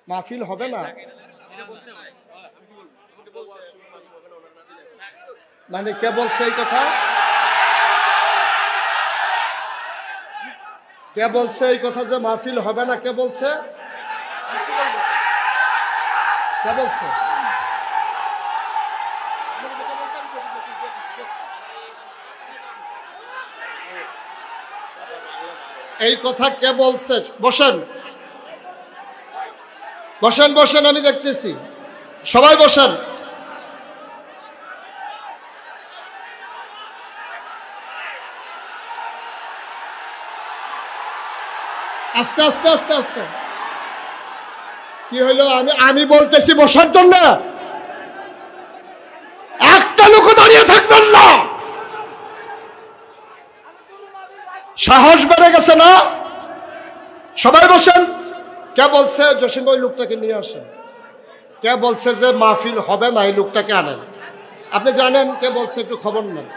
মাহফিল হবে না মানে কে বলছে এই কথা? কে বলছে এই কথা যে মাহফিল হবে না? কে বলছে? কে বলছে? এই কথা কে বলছে? বসেন বসেন বসেন, আমি দেখতেছি, সবাই বসেন। আস্তে আস্তে আস্তে আস্তে। কি হইলো? আমি বলতেছি বসার জন্য, একটা লোক দাঁড়িয়ে থাকবেন না। সাহস বেড়ে গেছে না? সবাই বসেন। কে বলছে জসিম ভাই লোকটাকে নিয়ে আসেন? কে বলছে যে মাহফিল হবে না? এই লোকটাকে আনেন। আপনি জানেন কে বলছে? একটু খবর নেন।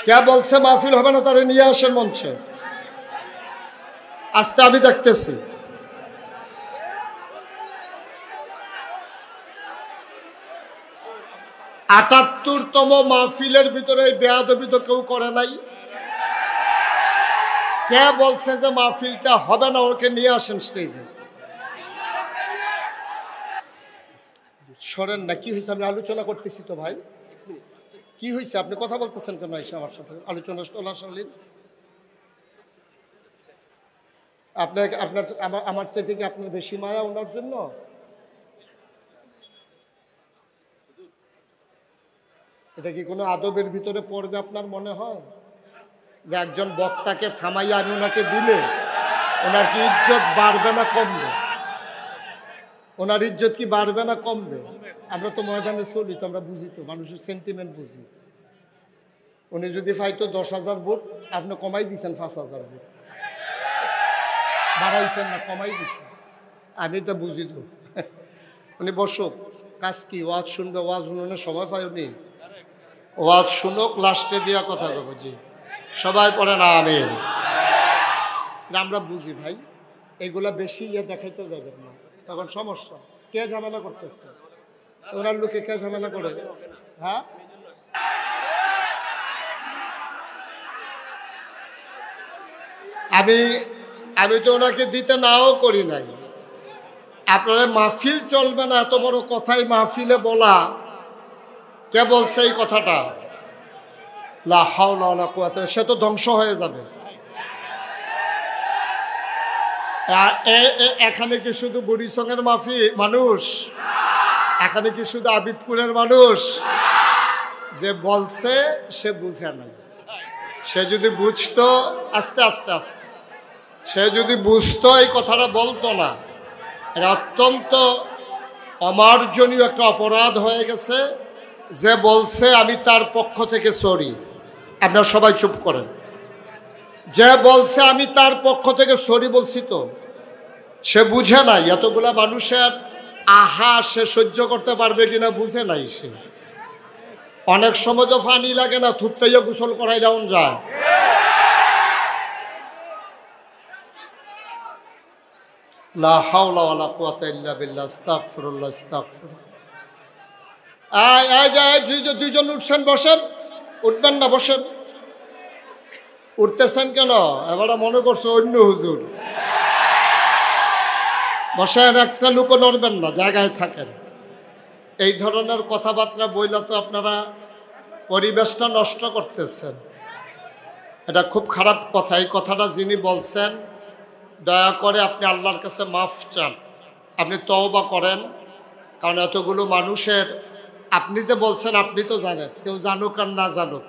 কে বলছে মাহফিল হবে না? তারা নিয়ে আসেন মঞ্চে। আজকে আমি দেখতেছি। আটাত্তরতম মাহফিলের ভিতরে বেয়াদবি তো কেউ করে নাই। কে বলছে যে মাহফিলটা হবে না? ওকে নিয়ে আসেন স্টেজে। সরেন না। কি হয়েছে? আমি আলোচনা করতেছি তো ভাই। কি হয়েছে? আপনি কথা বলতেছেন কেন? এসে আমার সাথে আলোচনা চলাকালীন আপনার আপনার আমার চাইতে কি আপনার বেশি মায়া ওনার জন্য? এটা কি কোনো আদবের ভিতরে পড়বে আপনার মনে হয়? যে একজন বক্তাকে থামাইয়া আমি ওনাকে দিলে ওনার কি ইজ্জত বাড়বে না কমবে? ওনার ইজ্জত কি বাড়বে না কমবে? আমরা তো ময়দানে চলি তো, আমরা বুঝি তো, মানুষের সেন্টিমেন্ট বুঝি। উনি যদি পাইতো 10,000 ভোট, আপনি কমাই দিচ্ছেন 5,000 ভোট, বাড়াইছেন না কমাই দিচ্ছেন। আমি তো বুঝি তো। উনি বসুক, কাজ কি? ওয়াজ শুনবে, ওয়াজ শুনানোর সময় পাই উনি? ওয়াজ শুনুক, লাস্টে দিয়া কথা বলবো। জি সবাই পড়ে না আমিন। আমরা বুঝি ভাই, এগুলা বেশি দেখাইতে যাবেন না, তখন সমস্যা। কে ঝামেলা করতেছে? ওনার লোকে কে ঝামেলা করে? হ্যাঁ, আমি তো ওনাকে দিতে নাও করি নাই। আপনারা মাহফিল চলবে না এত বড় কথাই মাহফিলে বলা, কে বলছে এই কথাটা? লা হাওলা ওয়ালা কুওয়াতা। সে তো ধ্বংস হয়ে যাবে। এখানে কি শুধু বুড়িসঙ্গের মানুষ? এখানে কি শুধু আবিদপুরের মানুষ? যে বলছে সে বুঝে নাই। সে যদি বুঝতো, আস্তে আস্তে আস্তে সে যদি বুঝতো এই কথাটা বলতো না। এটা অত্যন্ত অমার্জনীয় একটা অপরাধ হয়ে গেছে। যে বলছে আমি তার পক্ষ থেকে সরি। আপনারা সবাই চুপ করেন। যে বলছে আমি তার পক্ষ থেকে সরি বলছি, তো সে বুঝে নাই। এতগুলা মানুষের আহা সে সহ্য করতে পারবে কিনা বুঝে নাই সে। অনেক সময় তো পানি লাগে না, থুততাইয়া গোসল করাই যাওন যায়। লা হাওলা ওয়ালা কুওয়াতা ইল্লা বিল্লাহ। আস্তাগফিরুল্লাহ আস্তাগফিরুল্লাহ। দুইজন উঠছেন, বসেন। উঠবেন না, বসেন। উঠতেছেন কেন? এবার মনে করছো অন্য হুজুর। বসেন, একটা লোকও নড়বেন না, জায়গায় থাকেন। এই ধরনের কথাবার্তা বইলা তো আপনারা পরিবেশটা নষ্ট করতেছেন। এটা খুব খারাপ কথা। এই কথাটা যিনি বলছেন, দয়া করে আপনি আল্লাহর কাছে মাফ চান, আপনি তওবা করেন। কারণ এতগুলো মানুষের, আপনি যে বলছেন আপনি তো জানেন, কেউ জানুক আর না জানুক,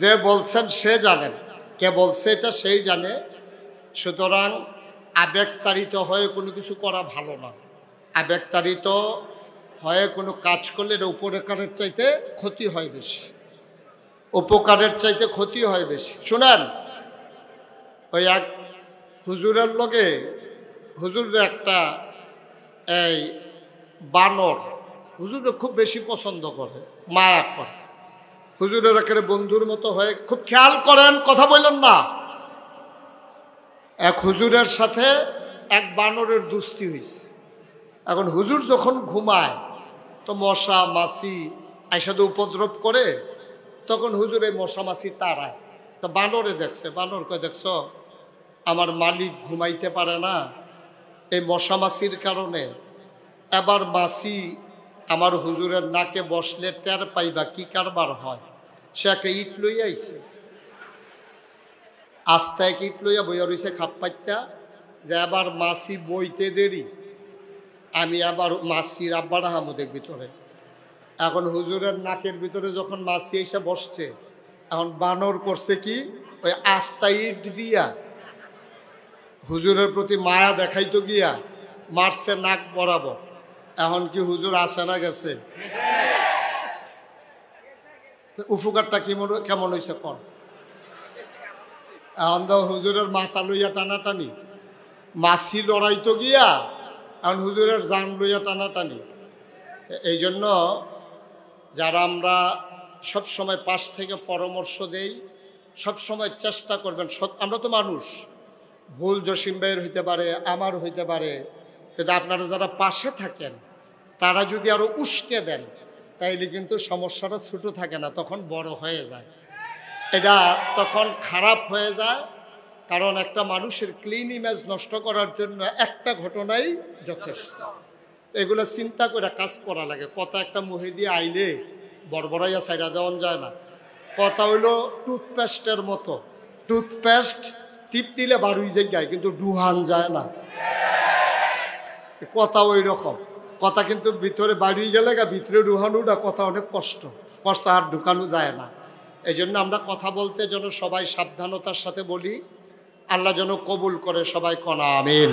যে বলছেন সে জানেন, কে বলছে এটা সেই জানে। সুতরাং আবেগতাড়িত হয়ে কোনো কিছু করা ভালো না। আবেগতাড়িত হয়ে কোনো কাজ করলে এটা উপকারের চাইতে ক্ষতি হয় বেশি। উপকারের চাইতে ক্ষতি হয় বেশি। শুনেন, ওই এক হুজুরের লগে হুজুরের একটা এই বানর হুজুরে খুব বেশি পছন্দ করে, মায়া করে। হুজুরের একেবারে বন্ধুর মতো হয়ে, খুব খেয়াল করেন, কথা বললেন না। এক হুজুরের সাথে এক বানরের দুস্তি হয়েছে। এখন হুজুর যখন ঘুমায় তো মশা মাছি আইসাদে উপদ্রব করে, তখন হুজুর এই মশা মাছি তাড়ায়। তো বানরে দেখছে, বানর কয় দেখছ আমার মালিক ঘুমাইতে পারে না এই মশা মাছির কারণে, এবার মাছি আমার হুজুরের নাকে বসলে টের পাইবা কি কারবার হয়। সে একটা ইট লইয়া আইছে, আস্তে এক ইট লইয়া বইয়া রইছে খাপ পাইতা, যে আবার মাছি বইতে দেরি, আমি আবার মাছির আব্বার আহমদের ভিতরে। এখন হুজুরের নাকের ভিতরে যখন মাছি এসে বসছে, এখন বানর করছে কি, ওই আস্তা ইট দিয়া হুজুরের প্রতি মায়া দেখাইতো গিয়া মারছে নাক বরাবর। এখন কি হুজুর আসে না গেছে? উপকারটা কেমন হয়েছে কর। এখন তো হুজুরের মাথা লইয়া টানাটানি, মাছি লড়াইতো গিয়া এখন হুজুরের জান লইয়া টানাটানি। এই জন্য যারা আমরা সব সময় পাশ থেকে পরামর্শ দেই, সব সময় চেষ্টা করবেন, আমরা তো মানুষ, ভুল জসিম ভাইয়ের হইতে পারে, আমার হইতে পারে, কিন্তু আপনারা যারা পাশে থাকেন তারা যদি আরো উস্কে দেন তাইলে কিন্তু সমস্যাটা ছোট থাকে না, তখন বড় হয়ে যায়, এটা তখন খারাপ হয়ে যায়। কারণ একটা মানুষের ক্লিন ইমেজ নষ্ট করার জন্য একটা ঘটনাই যথেষ্ট। এগুলো চিন্তা করে কাজ করা লাগে। কথা একটা মুহে দিয়ে আইলে বড়বড়াইয়া সাইরা দেওয়ান যায় না। কথা হইলো টুথপেস্টের মতো, টুথপেস্ট টিপ দিলে বারুই যায় কিন্তু ডুহান যায় না। কথা ওই রকম, কথা কিন্তু ভিতরে বাড়িয়ে গেলে ভিতরে ডুহানোটা কথা অনেক কষ্ট, কষ্ট আর ঢুকানো যায় না। এই জন্য আমরা কথা বলতে যেন সবাই সাবধানতার সাথে বলি, আল্লাহ যেন কবুল করে, সবাই কনা আমিন।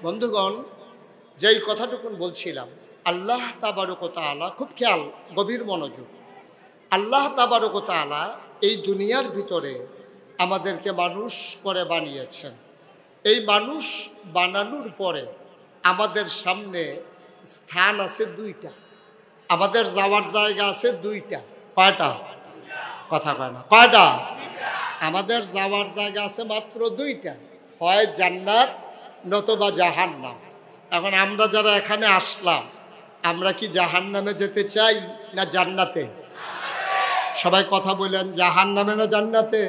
বন্ধুগণ, যেই কথাটুকুন বলছিলাম, আল্লাহ তাবারক ওয়া তাআলা, খুব খেয়াল, গভীর মনোযোগ, আল্লাহ তাবারক ওয়া তাআলা এই দুনিয়ার ভিতরে আমাদেরকে মানুষ করে বানিয়েছেন। এই মানুষ বানানোর পরে আমাদের সামনে স্থান আছে দুইটা, আমাদের যাওয়ার জায়গা আছে দুইটা। কয়টা? কথা কয় না, কয়টা? আমাদের যাওয়ার জায়গা আছে মাত্র দুইটা, হয় জান্নাত নতুবা জাহান্নাম। এখন আমরা যারা এখানে আসলাম, আমরা কি জাহান্নামে যেতে চাই না জান্নাতে? সবাই কথা বললেন, জাহান্নামে না জান্নাতে?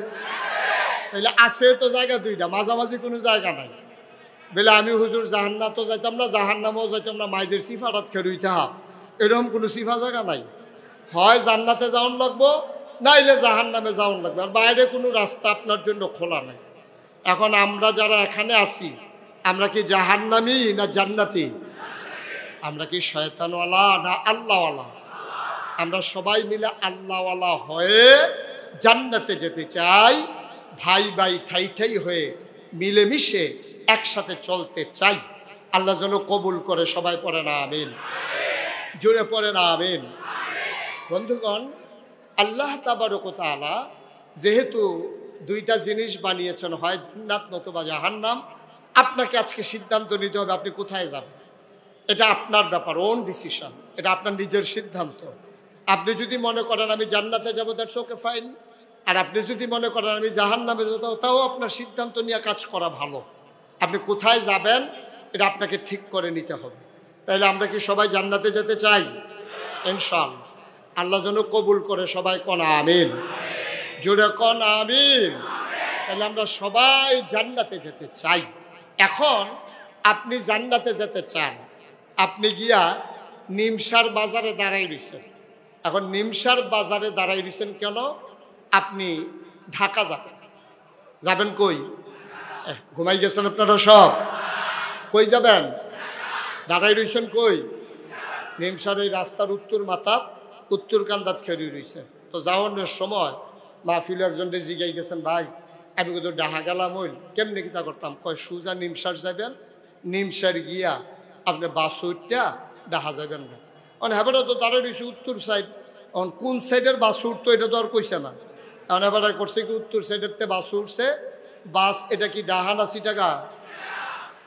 তাহলে আছে তো জায়গা দুইটা, মাঝামাঝি কোনো জায়গা নাই। বলে আমি হুজুর জাহান্নাতও যাইতাম না জাহান্নামেও যাইতাম না, মাইদের সিফারাত খেরুইতে হা, এরকম কোনো সিফা জায়গা নাই। হয় জান্নাতে যাওয়ান লাগবো, নাইলে জাহান্নামে যাওয়ান লাগবে, আর বাইরে কোনো রাস্তা আপনার জন্য খোলা নাই। এখন আমরা যারা এখানে আছি, আমরা কি জাহান্নামী না জান্নাতি? আমরা কি শয়তানওয়ালা না আল্লাহওয়ালা? আমরা সবাই মিলে আল্লাহওয়ালা হয়ে জান্নাতে যেতে চাই, ভাই ভাই ঠাই ঠাই হয়ে মিলেমিশে একসাথে চলতে চাই। আল্লাহ যেন কবুল করে, সবাই পড়ে না আমিন, জোরে পড়ে না আমিন। বন্ধুগণ, আল্লাহ তাবারক ওয়া তাআলা যেহেতু দুইটা জিনিস বানিয়েছেন, হয় জান্নাত নতুবা জাহান্নাম, আপনাকে আজকে সিদ্ধান্ত নিতে হবে আপনি কোথায় যাবেন। এটা আপনার ব্যাপার, ওন ডিসিশন, এটা আপনার নিজের সিদ্ধান্ত। আপনি যদি মনে করেন আমি জান্নাতে যাবো, দ্যাটস ওকে, ফাইন। আর আপনি যদি মনে করেন আমি জাহান্নামে যাবো, তাও আপনার সিদ্ধান্ত নিয়ে কাজ করা ভালো। আপনি কোথায় যাবেন এটা আপনাকে ঠিক করে নিতে হবে। তাইলে আমরা কি সবাই জান্নাতে যেতে চাই? ইনশাআল্লাহ। আল্লাহ যেন কবুল করে, সবাই কন আমিন, জোরে কন আমিন। তাহলে আমরা সবাই জান্নাতে যেতে চাই। এখন আপনি জান্নাতে যেতে চান, আপনি গিয়া নিমসার বাজারে দাঁড়াই রয়েছেন। এখন নিমসার বাজারে দাঁড়াই রয়েছেন কেন? আপনি ঢাকা যাবেন। যাবেন কই? ঘুমাই গেছেন আপনারা সব? কই যাবেন? দাঁড়াই রয়েছেন কই? নিমসার এই রাস্তার উত্তর মাথাত, উত্তর কান্দাত খেয়ে রয়েছে। তো যাওয়ানোর সময় মাহফিলে একজন জিগাই গেছেন, ভাই আমি কিন্তু ডাহা গেলাম, হইল কেমনি কিতা করতাম? কয় সুজা নিমসার যাবেন, নিমসার গিয়া আপনি বাসুরটা ডাহা যাবেন না। মানে হেবাটা তো দাঁড়াই রয়েছে উত্তর সাইড, এখন কোন সাইডের বাস উঠতো এটা তো আর কইছে না। এখন এবার করছে কি উত্তর সাইডের তে বাস উঠছে, বাস এটা কি ডাহা না চিটাগা?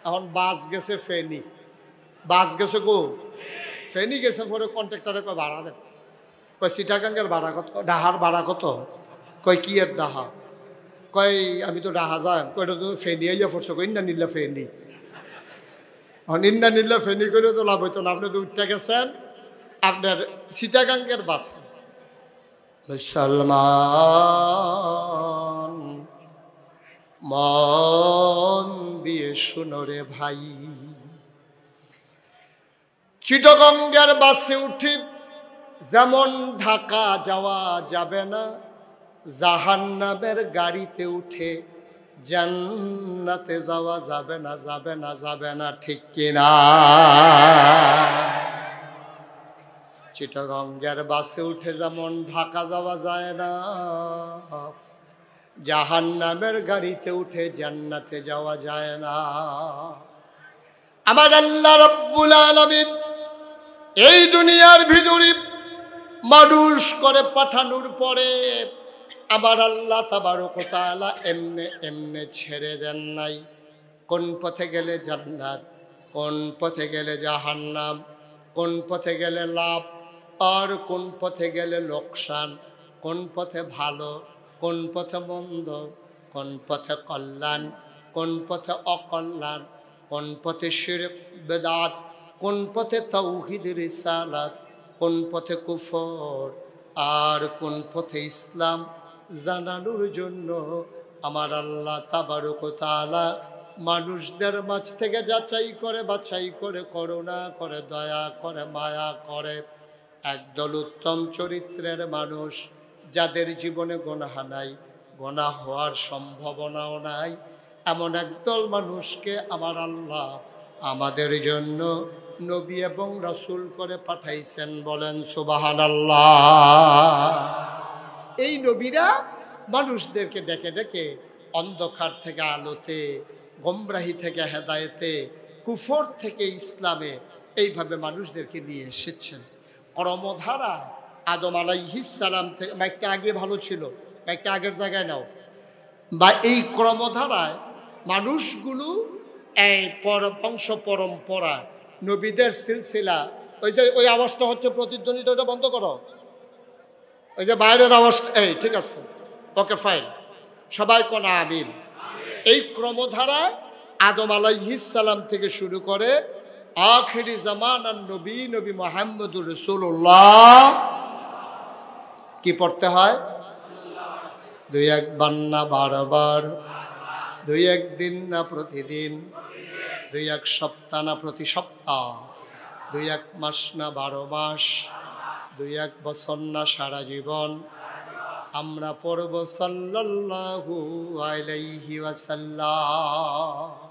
এখন বাস গেছে ফেনি, বাস গেছে গো ফেনি গেছে। পরে কন্ট্রাক্টরে কয় ভাড়া দেন। কয় চিটাগাঙ্গের ভাড়া কত? ডাহার ভাড়া কত? কয় কি এর ডাহা? কয় আমি তো রাহা যাই কয়টা তো ফেনি আইয়া পড়ছো কই না নিল্লা ফেনি নিন্না নিল্লা ফেনি করে তো লাভ হইতো না। আপনি তো উঠতে গেছেন আপনার চিটাগাঙ্গের বাস। মুসলমান মন দিয়ে শুনো রে ভাই, চিটাগঙ্গের বাসে উঠি যেমন ঢাকা যাওয়া যাবে না, জাহান্নামের গাড়িতে উঠে জান্নাতে যাওয়া যাবে না, যাবে না, যাবে না, ঠিক কিনা? চিটাগঙ্গের বাসে উঠে যেমন ঢাকা যাওয়া যায় না, জাহান্নামের গাড়িতে উঠে জান্নাতে যাওয়া যায় না। আমার আল্লাহ রাব্বুল আলামিন এই দুনিয়ার ভিতরে মানুষ করে পাঠানোর পরে আমার আল্লাহ তাবারক ওয়া তাআলা এমনে এমনে ছেড়ে দেন নাই। কোন পথে গেলে জান্নাত, কোন পথে গেলে জাহান্নাম, কোন পথে গেলে লাভ আর কোন পথে গেলে লোকসান, কোন পথে ভালো, কোন পথে মন্দ, কোন পথে কল্যাণ, কোন পথে অকল্যাণ, কোন পথে শিরক বেদাত, কোন পথে তাওহীদ রিসালাত, কোন পথে কুফর আর কোন পথে ইসলাম জানানোর জন্য আমার আল্লাহ তাবারক ওয়া তাআলা মানুষদের মাঝ থেকে যাচাই করে বাছাই করে করুণা করে দয়া করে মায়া করে একদল উত্তম চরিত্রের মানুষ, যাদের জীবনে গুনাহ নাই, গুনাহ হওয়ার সম্ভাবনাও নাই, এমন একদল মানুষকে আমার আল্লাহ আমাদের জন্য নবী এবং রাসূল করে পাঠাইছেন। বলেন সুবহানাল্লাহ। এই নবীরা মানুষদেরকে ডেকে ডেকে অন্ধকার থেকে আলোতে, গোমরাহি থেকে হেদায়েতে, কুফর থেকে ইসলামে এইভাবে মানুষদেরকে নিয়ে এসেছেন। কর্মধারা আদম আলাইহিস সালাম থেকে, মাইকটা আগে ভালো ছিল, মাইকটা আগের জায়গায় নাও, বা এই ক্রমধারায় মানুষগুলো এই বংশ পরম্পরা নবীদের সিলসিলা, ওই যে ওই আওয়াজটা হচ্ছে প্রতিধ্বনিটা, ওটা বন্ধ করো, ওই যে বাইরের আওয়াজ, এই ঠিক আছে, ওকে ফাইন, সবাই কোন আমিন। এই ক্রমধারায় আদম আলাইহিস সালাম থেকে শুরু করে আখিরি জামানার নবী নবী মুহাম্মদুর রাসূলুল্লাহ কি পড়তে হয়? দুই একবার না বারবার, দুই একদিন না প্রতিদিন, দুই এক সপ্তাহ না প্রতি সপ্তাহ, দুই এক মাস না 12 মাস, দুই এক বছর না সারা জীবন আমরা পড়ব সাল্লাল্লাহু আলাইহি ওয়াসাল্লাম।